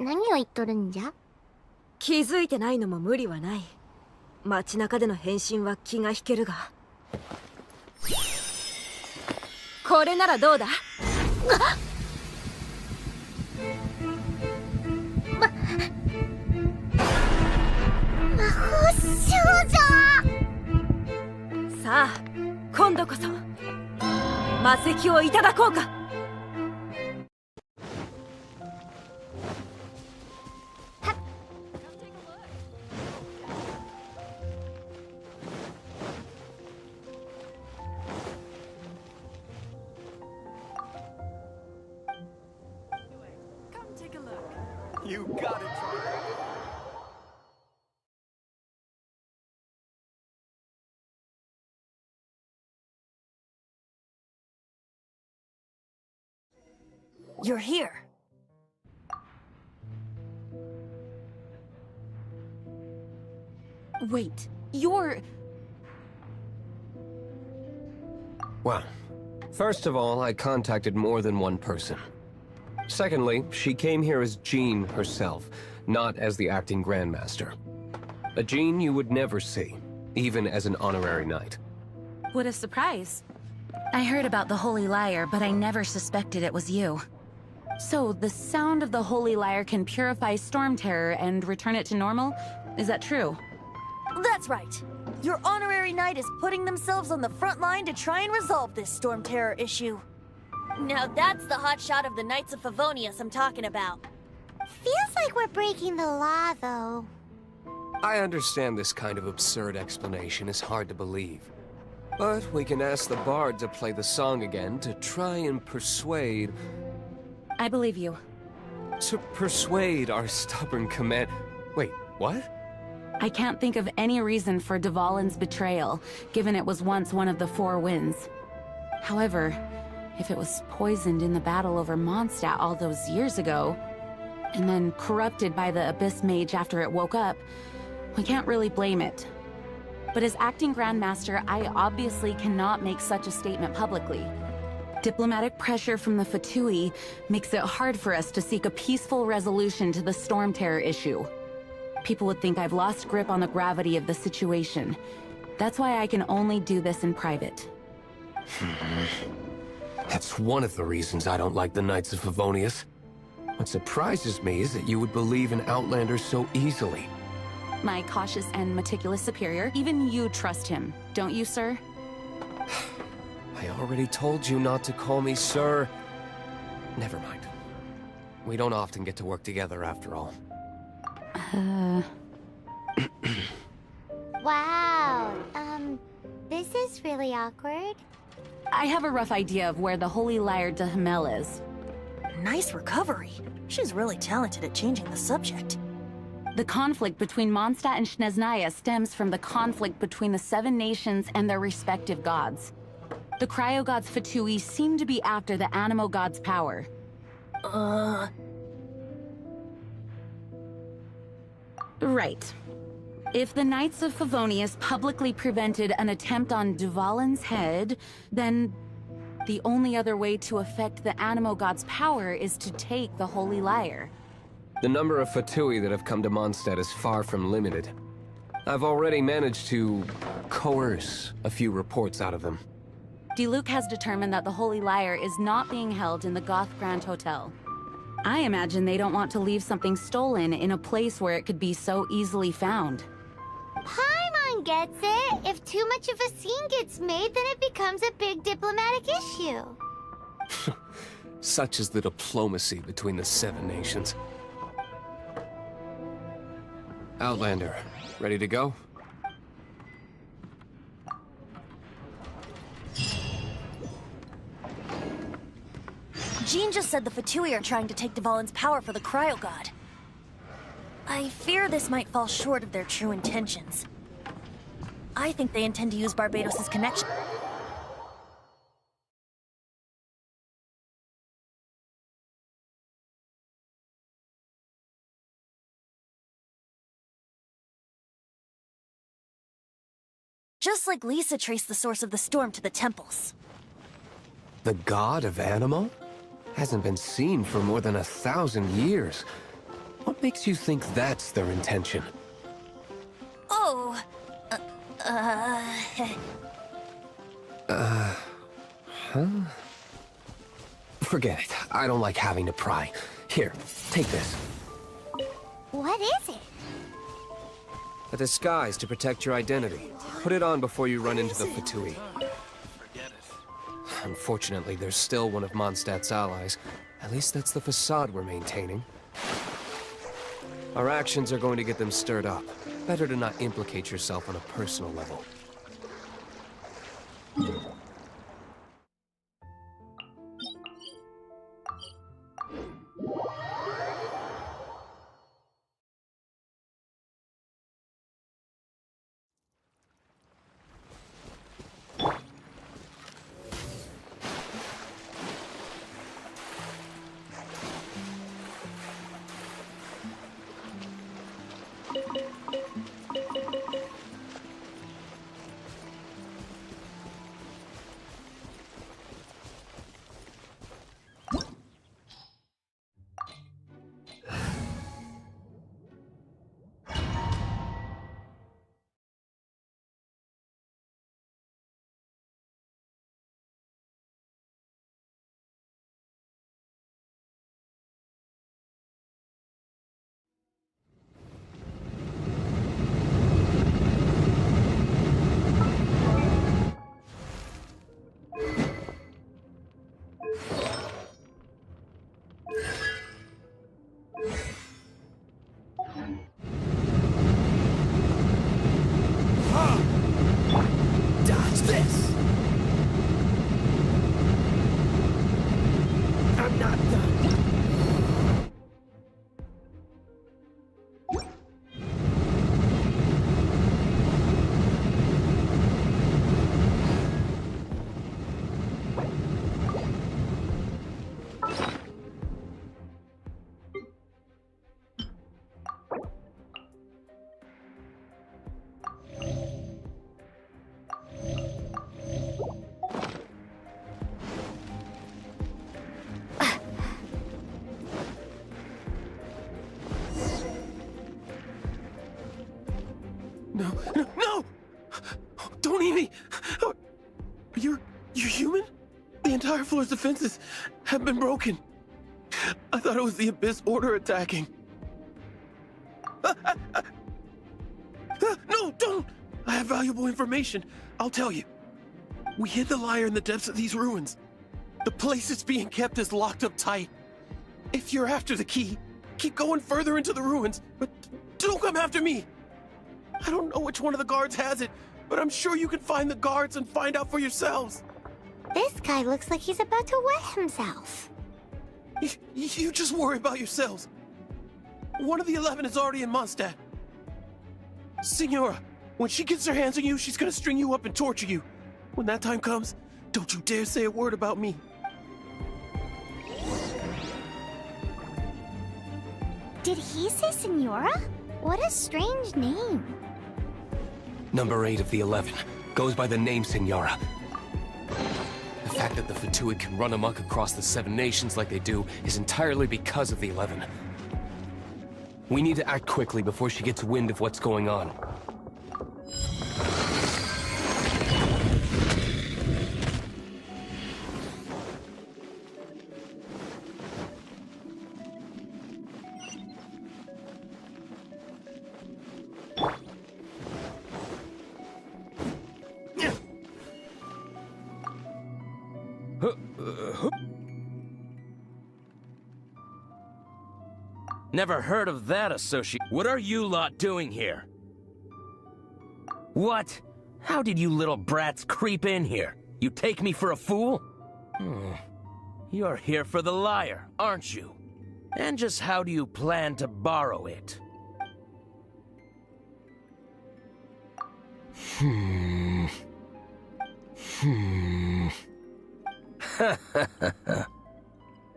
何を言っとるんじゃ？気づいてないのも無理はない。街中での変身は気が引けるが。これならどうだ？魔法少女！さあ、今度こそ魔石をいただこうか。You gotta try. You're here. Wait, you're... Well, first of all, I contacted more than one person. Secondly, she came here as Jean herself, not as the acting Grandmaster. A Jean you would never see, even as an honorary knight. What a surprise. I heard about the Holy Lyre, but I never suspected it was you. So, the sound of the Holy Lyre can purify Storm Terror and return it to normal? Is that true? That's right. Your honorary knight is putting themselves on the front line to try and resolve this Storm Terror issue. Now that's the hotshot of the Knights of Favonius I'm talking about. Feels like we're breaking the law, though. I understand this kind of absurd explanation is hard to believe. But we can ask the bard to play the song again to try and persuade... I believe you. To persuade our stubborn command... Wait, what? I can't think of any reason for Dvalin's betrayal, given it was once one of the Four Winds. However, if it was poisoned in the battle over Mondstadt all those years ago, and then corrupted by the Abyss Mage after it woke up, we can't really blame it. But as acting Grandmaster, I obviously cannot make such a statement publicly. Diplomatic pressure from the Fatui makes it hard for us to seek a peaceful resolution to the Storm Terror issue. People would think I've lost grip on the gravity of the situation. That's why I can only do this in private. That's one of the reasons I don't like the Knights of Favonius. What surprises me is that you would believe in Outlanders so easily. My cautious and meticulous superior, even you trust him, don't you, sir? I already told you not to call me sir. Never mind. We don't often get to work together after all. Wow, this is really awkward. I have a rough idea of where the Holy Lyre de Himmel is. Nice recovery. She's really talented at changing the subject. The conflict between Mondstadt and Snezhnaya stems from the conflict between the Seven Nations and their respective gods. The Cryo-Gods Fatui seem to be after the Animo God's power. Right. If the Knights of Favonius publicly prevented an attempt on Dvalin's head, then the only other way to affect the Animo God's power is to take the Holy Lyre. The number of Fatui that have come to Mondstadt is far from limited. I've already managed to coerce a few reports out of them. Diluc has determined that the Holy Lyre is not being held in the Goth Grand Hotel. I imagine they don't want to leave something stolen in a place where it could be so easily found. Paimon gets it. If too much of a scene gets made, then it becomes a big diplomatic issue. Such is the diplomacy between the Seven Nations. Outlander, ready to go? Jean just said the Fatui are trying to take Dvalin's power for the Cryo-God. I fear this might fall short of their true intentions. I think they intend to use Barbados' connection. Just like Lisa traced the source of the storm to the temples. The god of Animo? Hasn't been seen for more than 1,000 years. What makes you think that's their intention? Oh, Forget it. I don't like having to pry. Here, take this. What is it? A disguise to protect your identity. Put it on before you run into the Fatui. Forget it. Unfortunately, there's still one of Mondstadt's allies. At least that's the facade we're maintaining. Our actions are going to get them stirred up. Better to not implicate yourself on a personal level. Dodge this! I'm not done. No, no, no! Don't eat me! You're human? The entire floor's defenses have been broken. I thought it was the Abyss Order attacking. No, don't! I have valuable information. I'll tell you. We hid the lyre in the depths of these ruins. The place it's being kept is locked up tight. If you're after the key, keep going further into the ruins, but don't come after me. I don't know which one of the guards has it, but I'm sure you can find the guards and find out for yourselves. This guy looks like he's about to wet himself. You just worry about yourselves. One of the 11 is already in Mondstadt. Signora, when she gets her hands on you, she's gonna string you up and torture you. When that time comes, don't you dare say a word about me. Did he say Senora? What a strange name. Number 8 of the 11 goes by the name Senora. The fact that the Fatui can run amok across the 7 nations like they do is entirely because of the 11. We need to act quickly before she gets wind of what's going on. Never heard of that associate. What are you lot doing here? What? How did you little brats creep in here? You take me for a fool? You're here for the lyre, aren't you? And just how do you plan to borrow it?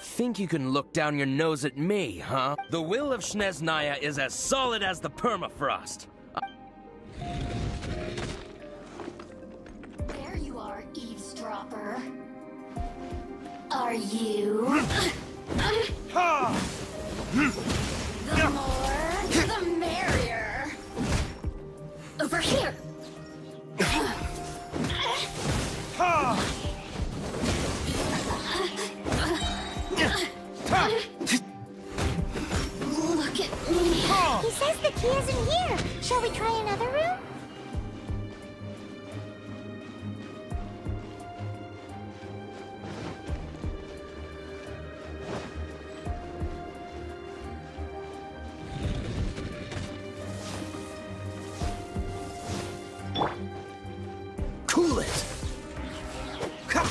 Think you can look down your nose at me, huh? The will of Snezhnaya is as solid as the permafrost. There you are, eavesdropper. Are you? The key isn't here. Shall we try another room? Cool it! Ha!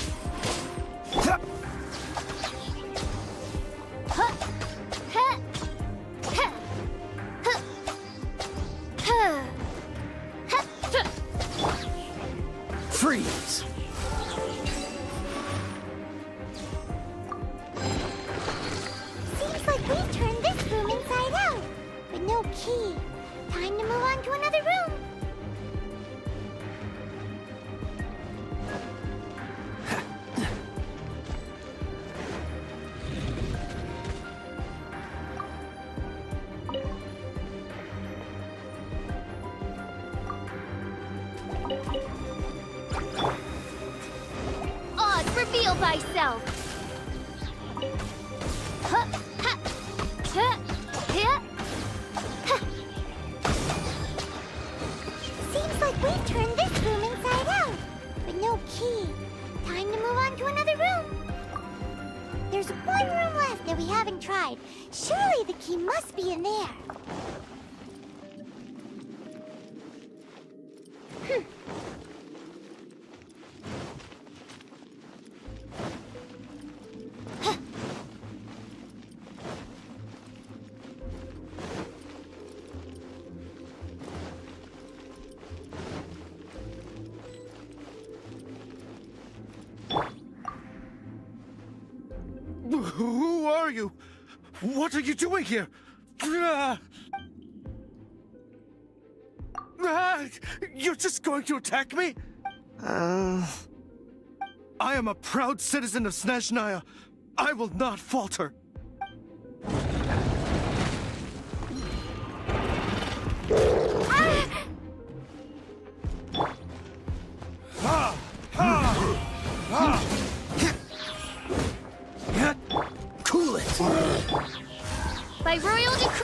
Ha! Huh. Huh. Huh. Huh. Huh. Huh. Huh. Freeze! Seems like we've turned this room inside out, but no key. Time to move on to another room. Oz, reveal thyself! Huh, ha, huh, yeah, huh. Seems like we've turned this room inside out, but no key. Time to move on to another room. There's one room left that we haven't tried. Surely the key must be in there. Who are you? What are you doing here? You're just going to attack me? I am a proud citizen of Snezhnaya. I will not falter. Cool it! By royal decree.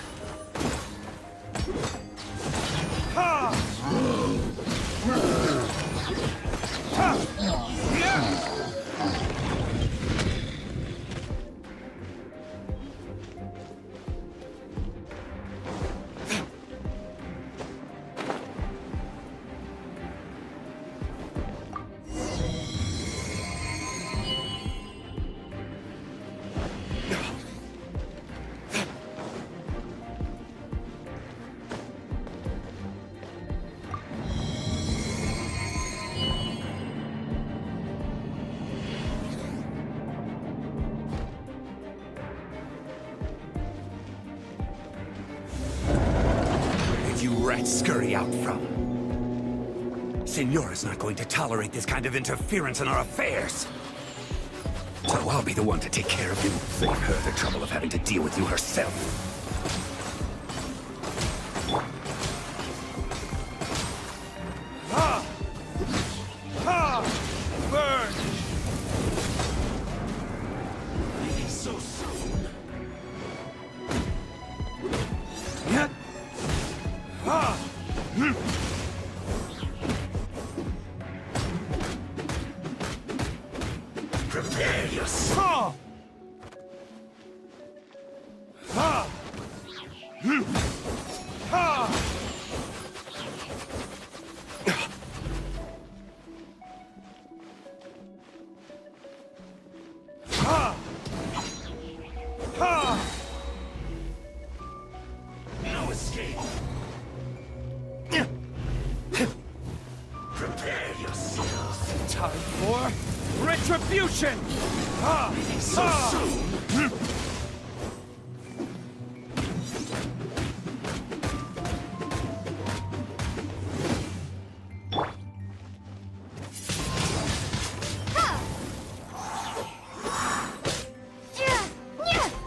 You rats scurry out from? Signora's not going to tolerate this kind of interference in our affairs. So I'll be the one to take care of you. Save her the trouble of having to deal with you herself. Burn! So soon. Prepare yourself. No escape. Prepare yourself. Time for retribution! So soon.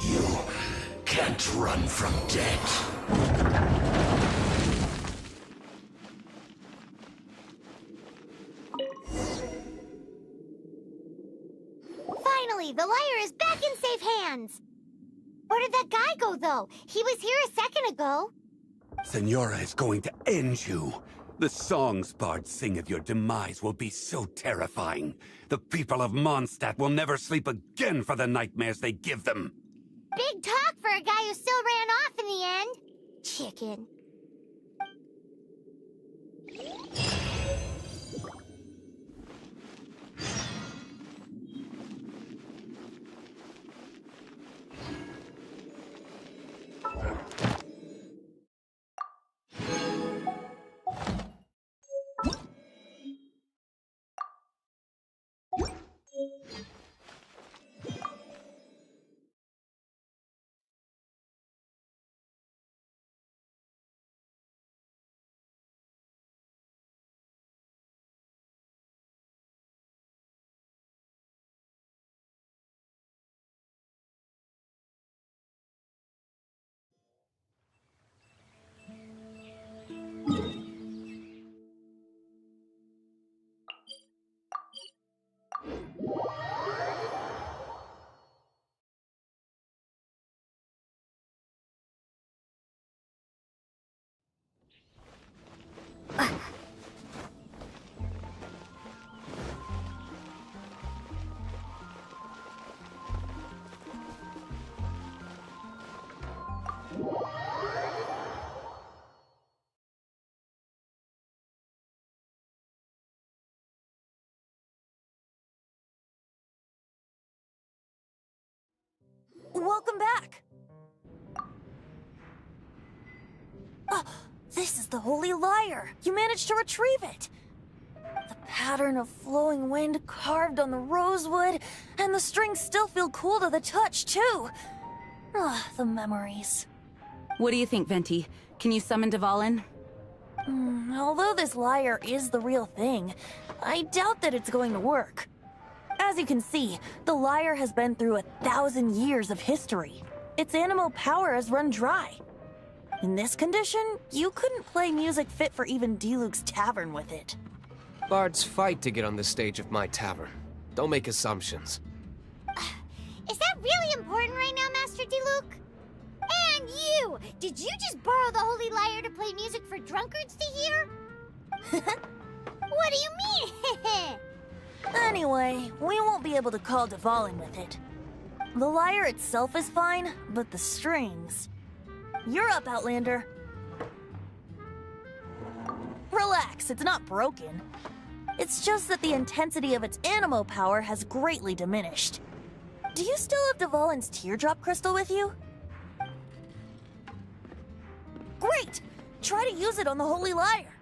You can't run from death. Finally, the liar is back in safe hands. Where did that guy go, though? He was here a second ago. Senora is going to end you. The songs bards sing of your demise will be so terrifying. The people of Mondstadt will never sleep again for the nightmares they give them. Big talk for a guy who still ran off in the end. Chicken. Welcome back! Oh, this is the Holy Lyre! You managed to retrieve it! The pattern of flowing wind carved on the rosewood, and the strings still feel cool to the touch, too! Ah, the memories. What do you think, Venti? Can you summon Dvalin? Although this lyre is the real thing, I doubt that it's going to work. As you can see, the lyre has been through 1,000 years of history. Its animal power has run dry. In this condition, you couldn't play music fit for even Diluc's tavern with it. Bards fight to get on the stage of my tavern. Don't make assumptions. Is that really important right now, Master Diluc? And you! Did you just borrow the Holy Lyre to play music for drunkards to hear? What do you mean? Anyway, we won't be able to call Dvalin with it. The lyre itself is fine, but the strings... You're up, Outlander. Relax, it's not broken. It's just that the intensity of its animo power has greatly diminished. Do you still have Dvalin's teardrop crystal with you? Great! Try to use it on the Holy Lyre.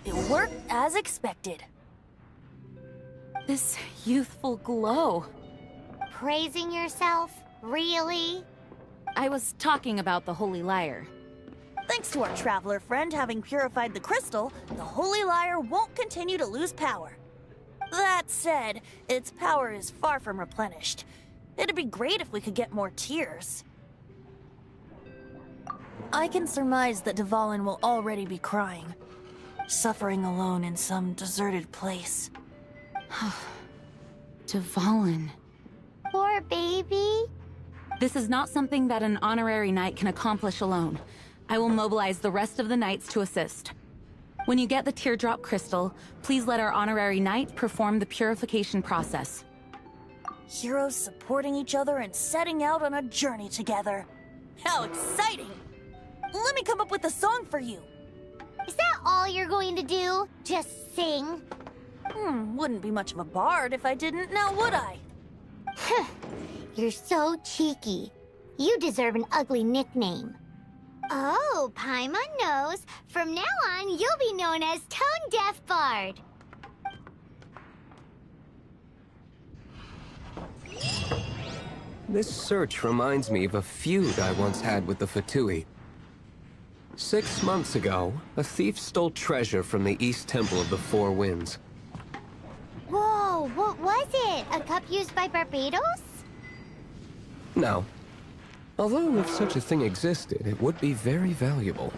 It worked as expected. This youthful glow. Praising yourself? Really? I was talking about the Holy Lyre. Thanks to our traveler friend having purified the crystal, the Holy Lyre won't continue to lose power. That said, its power is far from replenished. It'd be great if we could get more tears. I can surmise that Dvalin will already be crying, suffering alone in some deserted place. Dvalin. Poor baby. This is not something that an honorary knight can accomplish alone. I will mobilize the rest of the knights to assist. When you get the teardrop crystal, please let our honorary knight perform the purification process. Heroes supporting each other and setting out on a journey together. How exciting! Let me come up with a song for you. Is that all you're going to do? Just sing? Wouldn't be much of a bard if I didn't, now would I? You're so cheeky. You deserve an ugly nickname. Oh, Paimon knows. From now on, you'll be known as Tone Deaf Bard. This search reminds me of a feud I once had with the Fatui. 6 months ago, a thief stole treasure from the East Temple of the Four Winds. Whoa, what was it? A cup used by Barbados? No. Although if such a thing existed, it would be very valuable.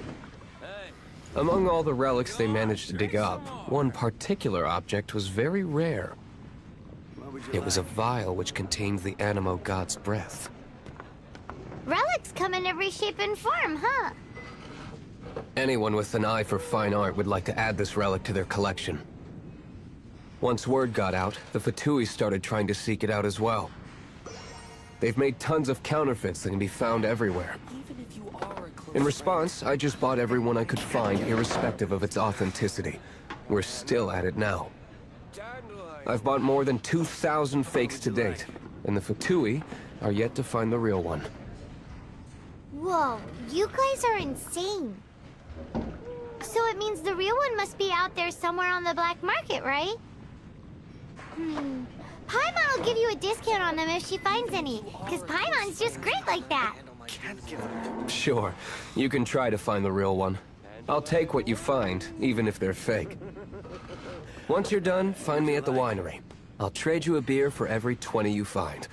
Among all the relics they managed to dig up, one particular object was very rare. It was a vial which contained the Animo god's breath. Relics come in every shape and form, huh? Anyone with an eye for fine art would like to add this relic to their collection. Once word got out, the Fatui started trying to seek it out as well. They've made tons of counterfeits that can be found everywhere. In response, I just bought every one I could find, irrespective of its authenticity. We're still at it now. I've bought more than 2,000 fakes to date, and the Fatui are yet to find the real one. Whoa, you guys are insane. So it means the real one must be out there somewhere on the black market, right? Paimon will give you a discount on them if she finds any, because Paimon's just great like that. Sure, you can try to find the real one. I'll take what you find, even if they're fake. Once you're done, find me at the winery. I'll trade you a beer for every 20 you find.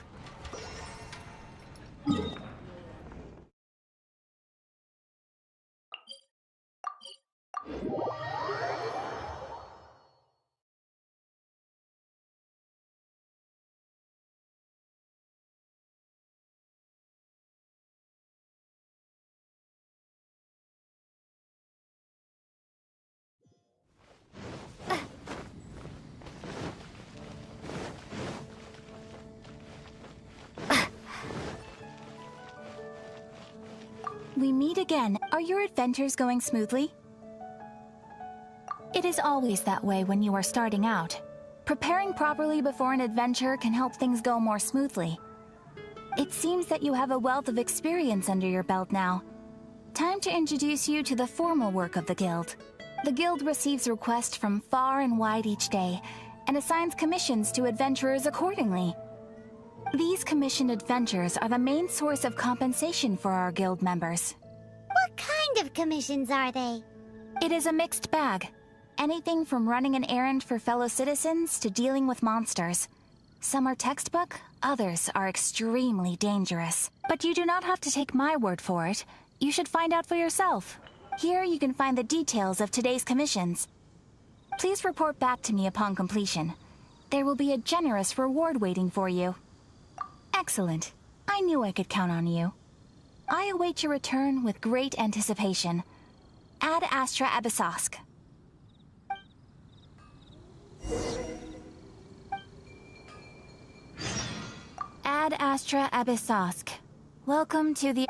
We meet again. Are your adventures going smoothly? It is always that way when you are starting out. Preparing properly before an adventure can help things go more smoothly. It seems that you have a wealth of experience under your belt now. Time to introduce you to the formal work of the Guild. The Guild receives requests from far and wide each day, and assigns commissions to adventurers accordingly. These commissioned adventures are the main source of compensation for our Guild members. What kind of commissions are they? It is a mixed bag. Anything from running an errand for fellow citizens to dealing with monsters. Some are textbook, others are extremely dangerous. But you do not have to take my word for it. You should find out for yourself. Here you can find the details of today's commissions. Please report back to me upon completion. There will be a generous reward waiting for you. Excellent. I knew I could count on you. I await your return with great anticipation. Ad Astra Abyssosk. Ad Astra Abyssosk. Welcome to the...